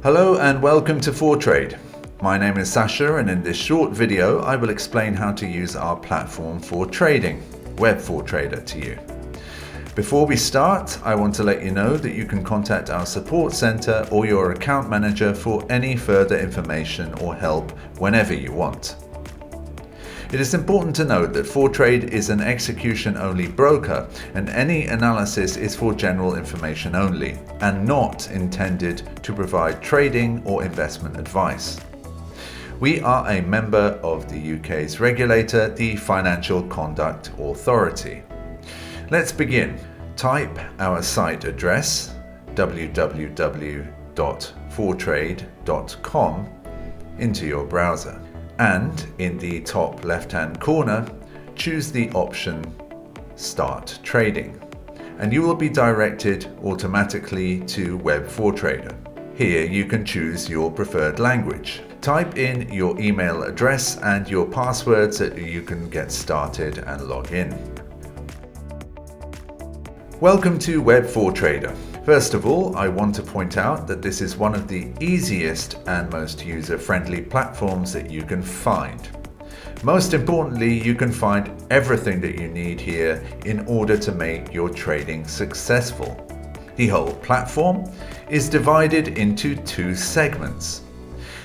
Hello and welcome to Fortrade. My name is Sasha, and in this short video I will explain how to use our platform for trading, Web Fortrader, to you. Before we start, I want to let you know that you can contact our support center or your account manager for any further information or help whenever you want. It is important to note that Fortrade is an execution-only broker, and any analysis is for general information only and not intended to provide trading or investment advice. We are a member of the UK's regulator, the Financial Conduct Authority. Let's begin. Type our site address www.fortrade.com into your browser. And in the top left-hand corner, choose the option Start Trading, and you will be directed automatically to Web Fortrader. Here you can choose your preferred language. Type in your email address and your password so that you can get started and log in. Welcome to Web Fortrader. First of all, I want to point out that this is one of the easiest and most user-friendly platforms that you can find. Most importantly, you can find everything that you need here in order to make your trading successful. The whole platform is divided into two segments.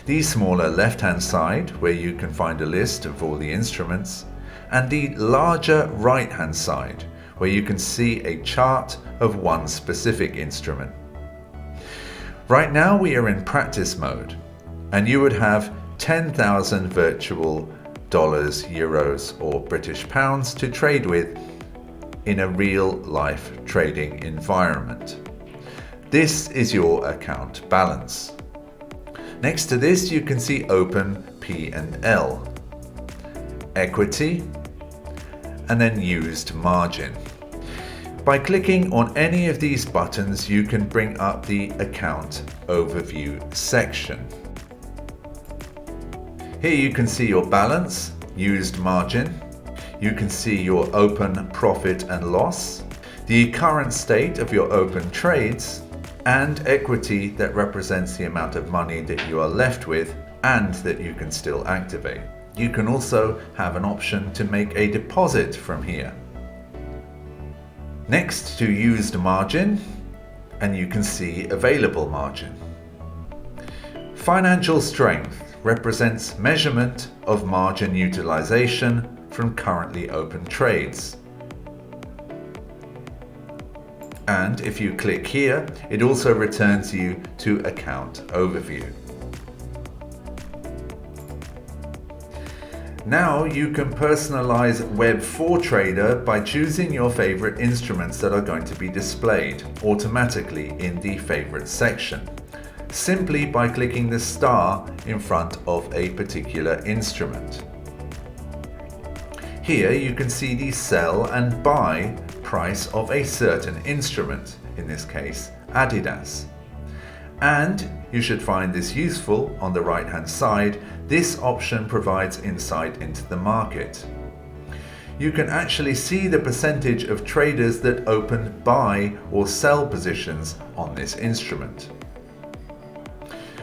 The smaller left-hand side, where you can find a list of all the instruments, and the larger right-hand side, where you can see a chart of one specific instrument. Right now we are in practice mode, and you would have 10,000 virtual dollars, euros or British pounds to trade with in a real-life trading environment. This is your account balance. Next to this you can see open P&L, equity, and then used margin. By clicking on any of these buttons, you can bring up the account overview section. Here you can see your balance, used margin. You can see your open profit and loss, the current state of your open trades, and equity that represents the amount of money that you are left with and that you can still activate. You can also have an option to make a deposit from here. Next to used margin, and you can see available margin. Financial strength represents measurement of margin utilization from currently open trades. And if you click here, it also returns you to account overview. Now you can personalize Web Fortrader by choosing your favorite instruments that are going to be displayed automatically in the favorite section, simply by clicking the star in front of a particular instrument. Here you can see the sell and buy price of a certain instrument, in this case Adidas. And you should find this useful. On the right hand side, this option provides insight into the market. You can actually see the percentage of traders that open buy or sell positions on this instrument.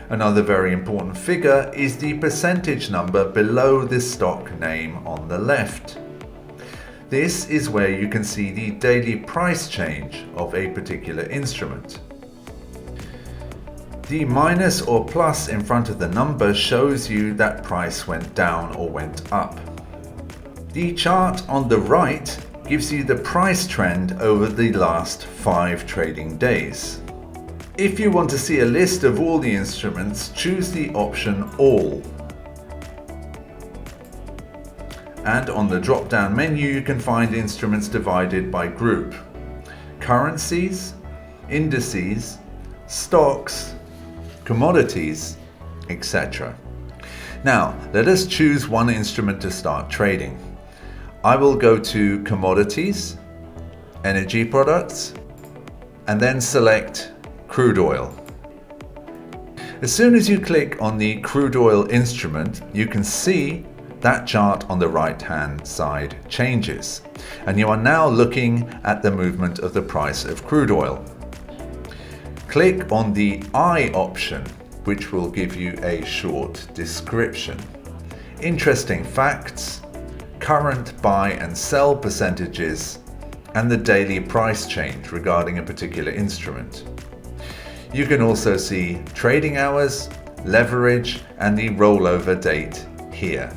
Another very important figure is the percentage number below the stock name on the left. This is where you can see the daily price change of a particular instrument. The minus or plus in front of the number shows you that price went down or went up. The chart on the right gives you the price trend over the last 5 trading days. If you want to see a list of all the instruments, choose the option All. And on the drop-down menu you can find instruments divided by group, currencies, indices, stocks, commodities, etc. Now, let us choose one instrument to start trading. I will go to Commodities, Energy Products, and then select Crude Oil. As soon as you click on the crude oil instrument, you can see that chart on the right-hand side changes, and you are now looking at the movement of the price of crude oil. Click on the I option which will give you a short description, interesting facts, current buy and sell percentages, and the daily price change regarding a particular instrument. You can also see trading hours, leverage, and the rollover date here.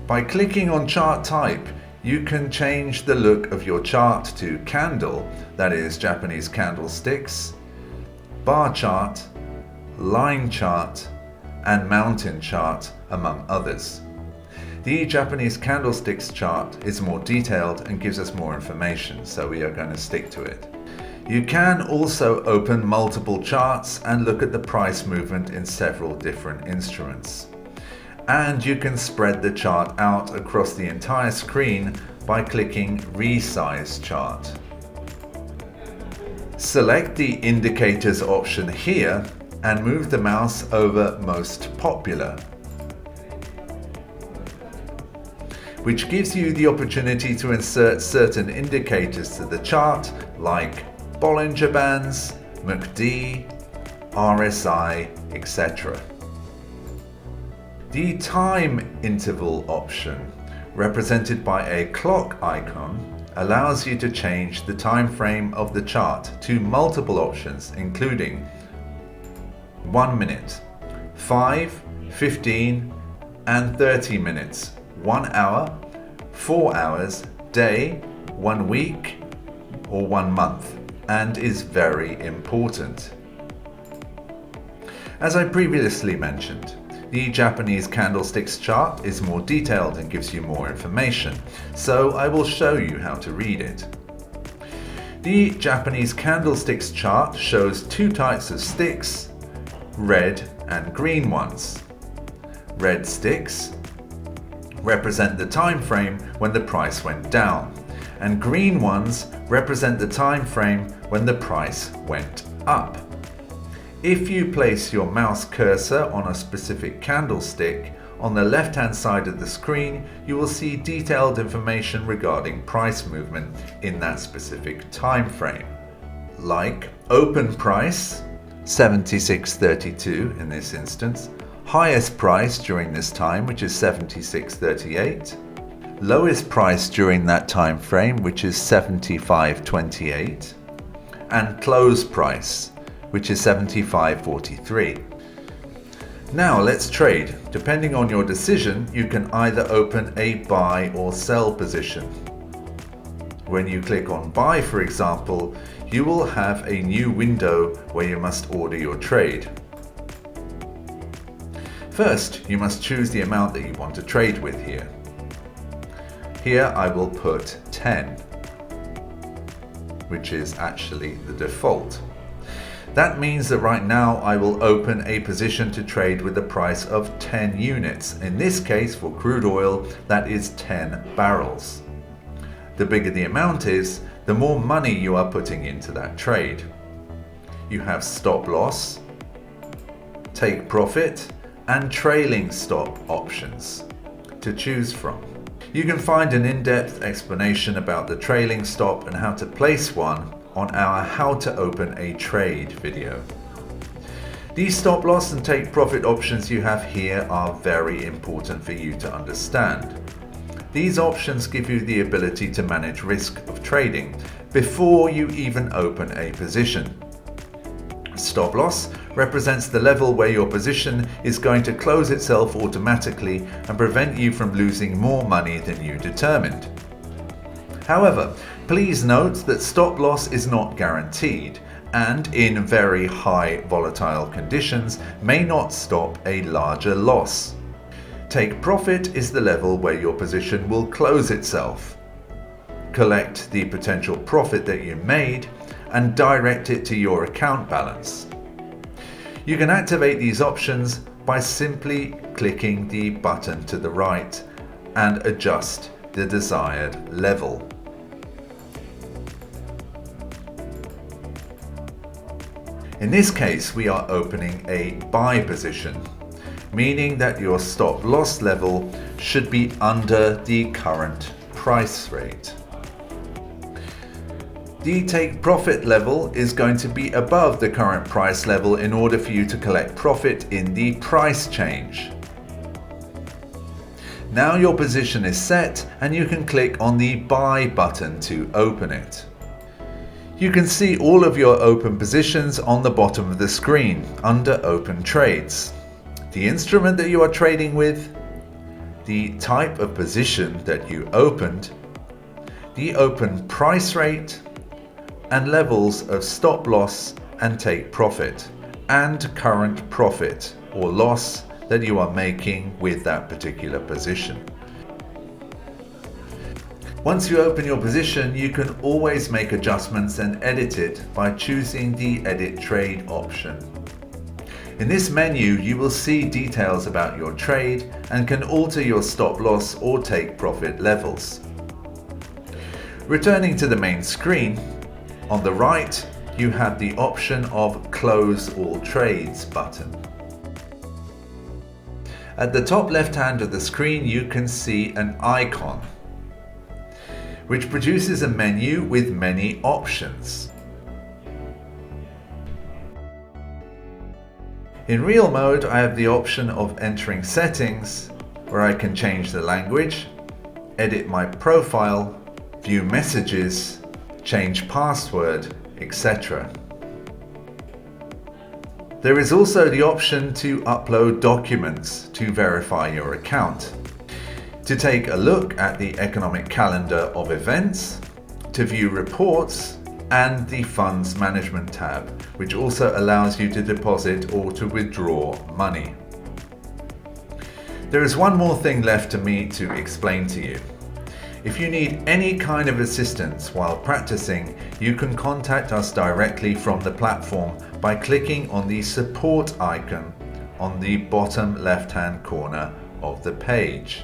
By clicking on chart type, you can change the look of your chart to candle, that is Japanese candlesticks, bar chart, line chart, and mountain chart, among others. The Japanese candlesticks chart is more detailed and gives us more information, so we are going to stick to it. You can also open multiple charts and look at the price movement in several different instruments. And you can spread the chart out across the entire screen by clicking Resize Chart. Select the Indicators option here and move the mouse over Most Popular, which gives you the opportunity to insert certain indicators to the chart like Bollinger Bands, MACD, RSI, etc. The Time Interval option, represented by a clock icon, allows you to change the time frame of the chart to multiple options, including 1 minute, 5, 15, and 30 minutes, 1 hour, 4 hours, day, 1 week, or 1 month, and is very important. As I previously mentioned, the Japanese candlesticks chart is more detailed and gives you more information, so I will show you how to read it. The Japanese candlesticks chart shows two types of sticks, red and green ones. Red sticks represent the time frame when the price went down, and green ones represent the time frame when the price went up. If you place your mouse cursor on a specific candlestick, on the left-hand side of the screen, you will see detailed information regarding price movement in that specific time frame, like open price, 76.32 in this instance, highest price during this time, which is 76.38, lowest price during that time frame, which is 75.28, and close price, which is 75.43. Now let's trade. Depending on your decision, you can either open a buy or sell position. When you click on buy, for example, you will have a new window where you must order your trade. First, you must choose the amount that you want to trade with here. Here I will put 10, which is actually the default. That means that right now I will open a position to trade with the price of 10 units. In this case, for crude oil, that is 10 barrels. The bigger the amount is, the more money you are putting into that trade. You have stop loss, take profit, and trailing stop options to choose from. You can find an in-depth explanation about the trailing stop and how to place one on our How to Open a Trade video. These stop loss and take profit options you have here are very important for you to understand. These options give you the ability to manage risk of trading before you even open a position. Stop loss represents the level where your position is going to close itself automatically and prevent you from losing more money than you determined. However, please note that stop loss is not guaranteed and in very high volatile conditions may not stop a larger loss. Take profit is the level where your position will close itself. Collect the potential profit that you made and direct it to your account balance. You can activate these options by simply clicking the button to the right and adjust the desired level. In this case, we are opening a buy position, meaning that your stop loss level should be under the current price rate. The take profit level is going to be above the current price level in order for you to collect profit in the price change. Now your position is set and you can click on the buy button to open it. You can see all of your open positions on the bottom of the screen under open trades, the instrument that you are trading with, the type of position that you opened, the open price rate, and levels of stop loss and take profit, and current profit or loss that you are making with that particular position. Once you open your position, you can always make adjustments and edit it by choosing the Edit Trade option. In this menu, you will see details about your trade and can alter your stop loss or take profit levels. Returning to the main screen, on the right, you have the option of Close All Trades button. At the top left hand of the screen, you can see an icon, which produces a menu with many options. In real mode, I have the option of entering settings, where I can change the language, edit my profile, view messages, change password, etc. There is also the option to upload documents to verify your account, to take a look at the economic calendar of events, to view reports, and the Funds Management tab, which also allows you to deposit or to withdraw money. There is one more thing left for me to explain to you. If you need any kind of assistance while practicing, you can contact us directly from the platform by clicking on the support icon on the bottom left-hand corner of the page.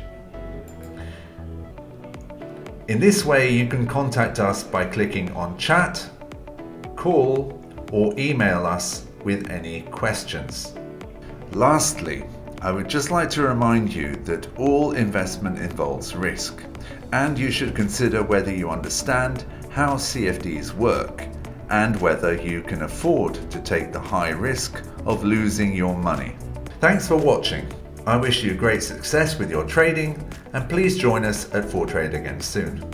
In this way, you can contact us by clicking on chat, call, or email us with any questions. Lastly, I would just like to remind you that all investment involves risk, and you should consider whether you understand how CFDs work and whether you can afford to take the high risk of losing your money. Thanks for watching. I wish you great success with your trading, and please join us at Fortrader again soon.